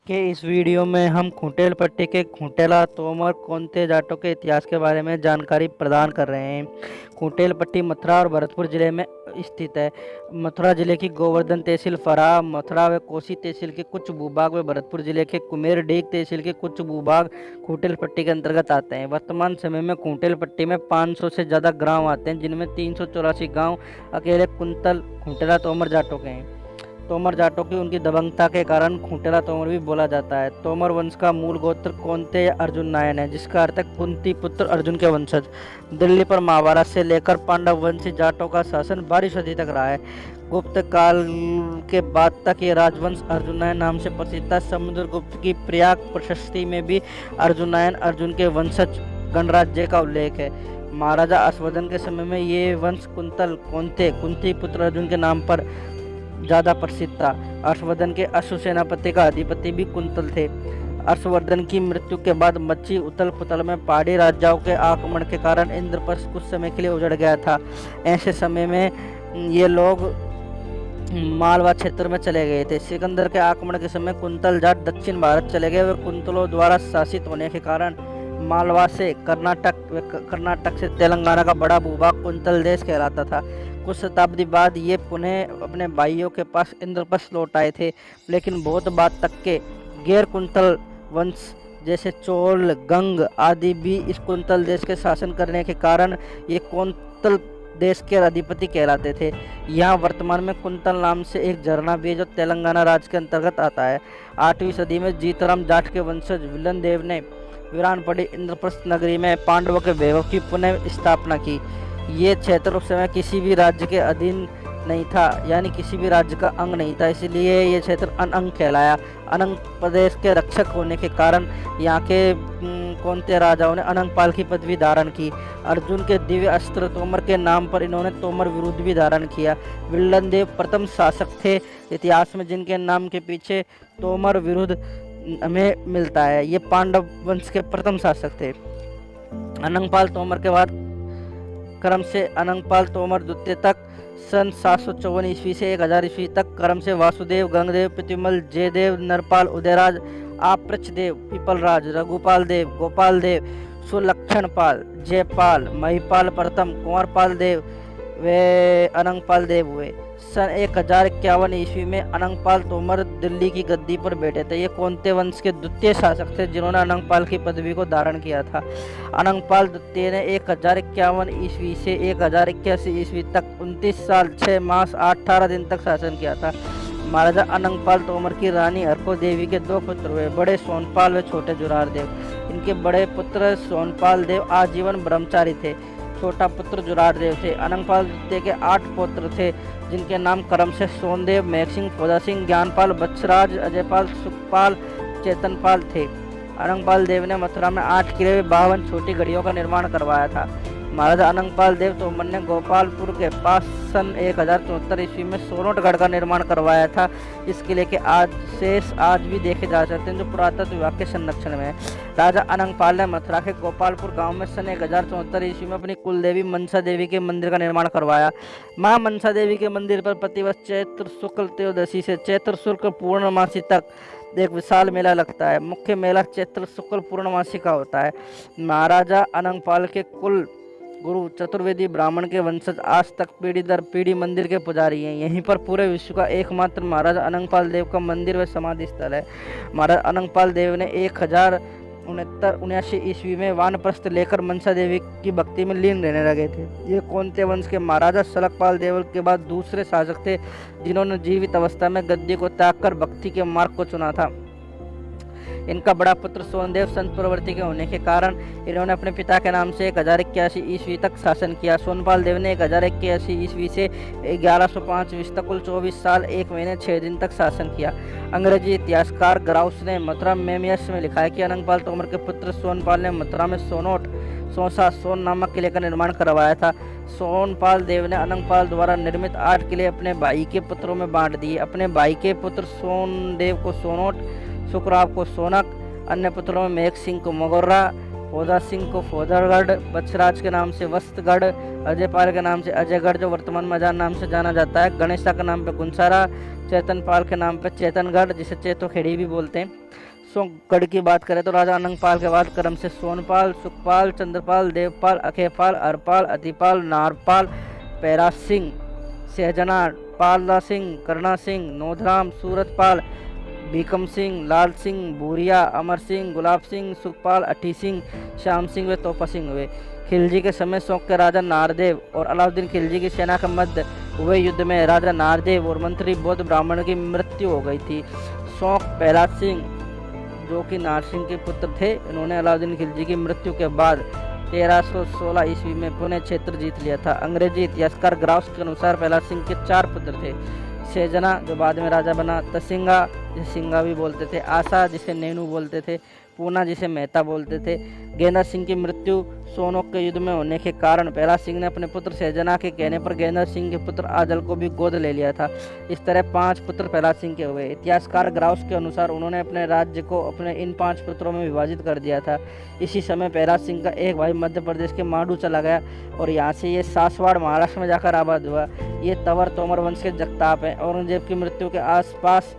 के इस वीडियो में हम खूंटेल पट्टी के खूंटेला तोमर कोंते जाटों के इतिहास के बारे में जानकारी प्रदान कर रहे हैं। खूंटेल पट्टी मथुरा और भरतपुर जिले में स्थित है। मथुरा जिले की गोवर्धन तहसील, फराह, मथुरा व कोसी तहसील के कुछ भूभाग व भरतपुर जिले के कुमेरडीह तहसील के कुछ भूभाग खूंटेल पट्टी के अंतर्गत आते हैं। वर्तमान समय में खूंटेल पट्टी में 500 से ज़्यादा गाँव आते हैं, जिनमें 384 गाँव अकेले कुंतल खूंटेला तोमर जाटों के हैं। तोमर जाटों की उनकी दबंगता के कारण खूंटेला तोमर भी बोला जाता है। तोमर वंश का मूल गोत्र कोंते या अर्जुन नायन है, जिसका अर्थ है कुंती पुत्र अर्जुन के वंशज। दिल्ली पर महाभारत से लेकर पांडव वंशी जाटों का शासन 12 सदी तक रहा है। गुप्त काल के बाद तक ये राजवंश अर्जुन नायन नाम से प्रसिद्ध था। समुद्रगुप्त की प्रयाग प्रशस्ति में भी अर्जुन नायन अर्जुन के वंशज गणराज्य का उल्लेख है। महाराजा अश्वधन के समय में ये वंश कुंतल कोंते कुंती पुत्र अर्जुन के नाम पर ज़्यादा प्रसिद्ध था। हर्षवर्धन के अश्व सेनापति का अधिपति भी कुंतल थे। हर्षवर्धन की मृत्यु के बाद मच्छी उथल पुथल में पहाड़ी राजाओं के आक्रमण के कारण इंद्रप्रस्थ कुछ समय के लिए उजड़ गया था। ऐसे समय में ये लोग मालवा क्षेत्र में चले गए थे। सिकंदर के आक्रमण के समय कुंतल जाट दक्षिण भारत चले गए। वे कुंतलों द्वारा शासित होने के कारण मालवा से कर्नाटक से तेलंगाना का बड़ा भूभाग कुंतल देश कहलाता था। कुछ शताब्दी बाद ये पुनः अपने भाइयों के पास इंद्रप्रस्थ लौट आए थे, लेकिन बहुत बाद तक के गैर कुंतल वंश जैसे चोल, गंग आदि भी इस कुंतल देश के शासन करने के कारण ये कुंतल देश के अधिपति कहलाते थे। यहाँ वर्तमान में कुंतल नाम से एक झरना भी है, जो तेलंगाना राज्य के अंतर्गत आता है। 8वीं सदी में जीतराम जाट के वंशज विलन देव ने वीरान पड़ी इंद्रप्रस्थ नगरी में पांडवों के वैभव की पुनः स्थापना की। ये क्षेत्र उस समय किसी भी राज्य के अधीन नहीं था, यानी किसी भी राज्य का अंग नहीं था, इसलिए ये क्षेत्र अनंग कहलाया। अनंग प्रदेश के रक्षक होने के कारण यहाँ के कोंते राजाओं ने अनंगपाल की पदवी धारण की। अर्जुन के दिव्य अस्त्र तोमर के नाम पर इन्होंने तोमर विरुद्ध भी धारण किया। विल्लन देव प्रथम शासक थे इतिहास में जिनके नाम के पीछे तोमर विरुद्ध हमें मिलता है। ये पांडव वंश के प्रथम शासक थे। अनंगपाल तोमर के बाद क्रम से अनंगपाल तोमर द्वितीय तक सन 754 ईस्वी से 1000 ईस्वी तक क्रम से वासुदेव, गंगदेव, प्रतिमल, जयदेव, नरपाल, उदयराज, आपृच्छदेव, पीपलराज, रघुपाल देव, गोपाल देव, सुलक्षणपाल, जयपाल, महिपाल प्रथम, कुंवरपाल देव वे अनंगपाल देव हुए। सन 1051 ईस्वी में अनंगपाल तोमर दिल्ली की गद्दी पर बैठे थे। ये कोंते वंश के द्वितीय शासक थे जिन्होंने अनंगपाल की पदवी को धारण किया था। अनंगपाल द्वितीय ने 1051 ईस्वी से 1081 ईस्वी तक 29 साल 6 मास 18 दिन तक शासन किया था। महाराजा अनंगपाल तोमर की रानी हरको देवी के 2 पुत्र हुए, बड़े सोनपाल व छोटे जुरार देव। इनके बड़े पुत्र सोनपाल देव आजीवन ब्रह्मचारी थे। छोटा पुत्र जुरार देव थे। अनंगपाल द्वितीय के 8 पुत्र थे, जिनके नाम क्रम से सोनदेव, मेघ सिंह, फोदा सिंह, ज्ञानपाल, बत्सराज, अजयपाल, सुखपाल, चेतनपाल थे। अनंगपाल देव ने मथुरा में 8 किले व 52 छोटी गढ़ियों का निर्माण करवाया था। महाराजा अनंगपाल देव तोमर ने गोपालपुर के पास सन 1074 ईस्वी में सोनोटगढ़ का निर्माण करवाया था। इस किले के शेष आज भी देखे जा सकते हैं, जो पुरातत्व विभाग के संरक्षण में है। राजा अनंगपाल ने मथुरा के गोपालपुर गांव में सन 1074 ईस्वी में अपनी कुलदेवी मनसा देवी के मंदिर का निर्माण करवाया। मां मनसा देवी के मंदिर पर प्रतिवर्ष चैत्र शुक्ल त्रयोदशी से चैत्र शुक्ल पूर्णमासी तक एक विशाल मेला लगता है। मुख्य मेला चैत्र शुक्ल पूर्णमासी का होता है। महाराजा अनंगपाल के कुल गुरु चतुर्वेदी ब्राह्मण के वंशज आज तक पीढ़ी दर पीढ़ी मंदिर के पुजारी हैं। यहीं पर पूरे विश्व का एकमात्र महाराजा अनंगपाल देव का मंदिर व समाधि स्थल है। महाराजा अनंगपाल देव ने 1079 ईस्वी में वानप्रस्थ लेकर मनसा देवी की भक्ति में लीन रहने लगे थे। ये कोंते वंश के महाराजा सलकपाल देवल के बाद दूसरे शासक थे जिन्होंने जीवित अवस्था में गद्दी को त्याग कर भक्ति के मार्ग को चुना था। इनका बड़ा पुत्र सोनदेव संत प्रवृत्ति के होने के कारण इन्होंने अपने पिता के नाम से 1081 ईस्वी तक शासन किया। सोनपाल देव ने 1081 ईस्वी से 1105 ईस्वी तक कुल 24 साल 1 महीने 6 दिन तक शासन किया। अंग्रेजी इतिहासकार ग्राउस ने मथुरा मेमियस में लिखा है कि अनंगपाल तोमर के पुत्र सोनपाल ने मथुरा में सोन नामक किले का निर्माण करवाया था। सोनपाल देव ने अनंगपाल द्वारा निर्मित 8 किले अपने भाई के पुत्रों में बांट दिए। अपने भाई के पुत्र सोनदेव को सोनोट, सुखराव को सोनक, अन्य पुत्रों में मेघ सिंह को मगोर्रा, फोदा सिंह को फोदरगढ़, बछराज के नाम से वस्तगढ़, अजयपाल के नाम से अजयगढ़ जो वर्तमान में अजान नाम से जाना जाता है, गणेशा के नाम पे गुंसारा, चेतनपाल के नाम पे चेतनगढ़ जिसे चेतोखेड़ी भी बोलते हैं। गढ़ की बात करें तो राजा अनंगपाल के बाद क्रम से सोनपाल, सुखपाल, चंद्रपाल, देवपाल, अखेपाल, अरपाल, अतिपाल, नारपाल, पैरा सिंह, सहजना, पालदा सिंह, करना सिंह, नोधराम, सूरतपाल, भीकम सिंह, लाल सिंह, भूरिया, अमर सिंह, गुलाब सिंह, सुखपाल, अठी सिंह, श्याम सिंह व तोपा सिंह हुए। खिलजी के समय शौक के राजा नारदेव और अलाउद्दीन खिलजी की सेना के मध्य हुए युद्ध में राजा नारदेव और मंत्री बौद्ध ब्राह्मण की मृत्यु हो गई थी। शौक पहला सिंह जो कि नारसिंह के पुत्र थे, इन्होंने अलाउद्दीन खिलजी की मृत्यु के बाद 1316 ईस्वी में पुणे क्षेत्र जीत लिया था। अंग्रेजी इतिहासकार ग्राउस के अनुसार पहला सिंह के 4 पुत्र थे। शेजना जो बाद में राजा बना, तसिंगा जिसे सिंगा भी बोलते थे, आशा जिसे नैनू बोलते थे, पूना जिसे मेहता बोलते थे। गेंदर सिंह की मृत्यु सोनोक के युद्ध में होने के कारण पहला सिंह ने अपने पुत्र शेजना के कहने पर गेंदर सिंह के पुत्र आजल को भी गोद ले लिया था। इस तरह 5 पुत्र पहला सिंह के हुए। इतिहासकार ग्राउस के अनुसार उन्होंने अपने राज्य को अपने इन 5 पुत्रों में विभाजित कर दिया था। इसी समय पहला सिंह का एक भाई मध्य प्रदेश के मांडू चला गया और यहाँ से ये सासवाड़ महाराष्ट्र में जाकर आबाद हुआ। ये तंवर तोमर वंश के जगताप हैं। औरंगजेब की मृत्यु के आसपास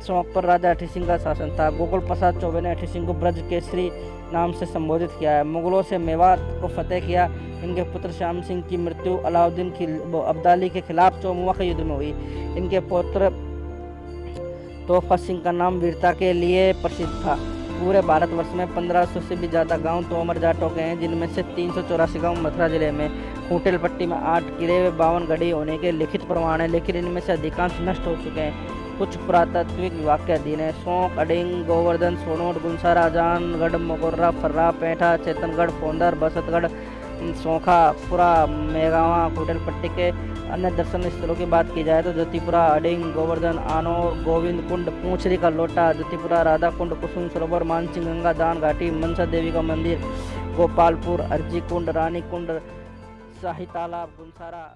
शौक पर राजा अठी सिंह का शासन था। गोकुल प्रसाद चौबे ने अठी सिंह को ब्रज केसरी नाम से संबोधित किया है। मुगलों से मेवात को फतेह किया। इनके पुत्र श्याम सिंह की मृत्यु अलाउद्दीन अब्दाली के खिलाफ चौमुआ के युद्ध में हुई। इनके पुत्र तोहफा सिंह का नाम वीरता के लिए प्रसिद्ध था। पूरे भारतवर्ष में 1500 से भी ज़्यादा गांव तोमर जाटों के हैं, जिनमें से 384 गांव मथुरा जिले में। खूंटेलपट्टी में 8 किले व 52 गढ़ी होने के लिखित प्रमाण हैं, लेकिन इनमें से अधिकांश नष्ट हो चुके हैं। कुछ पुरातात्विक विभाग के अधीन है। सौंक, अडिंग, गोवर्धन, सोनोट, गुंसारा, अजानगढ़, मगोर्रा, फर्रा, पैंठा, चेतनगढ़, फोंदर, बसतगढ़, सोखा, पुरा, मेगावा। खूंटेलपट्टी के अन्य दर्शन स्थलों की बात की जाए तो ज्योतिपुरा, अडिंग, गोवर्धन, आनोर, गोविंद कुंड, पूंछरी का लोटा, ज्योतिपुरा, राधा कुंड, कुसुम सरोवर, मानसिंह गंगा, दान घाटी, मनसा देवी का मंदिर, गोपालपुर, अर्जी कुंड, रानी कुंड, शाही तालाब, गुंसारा।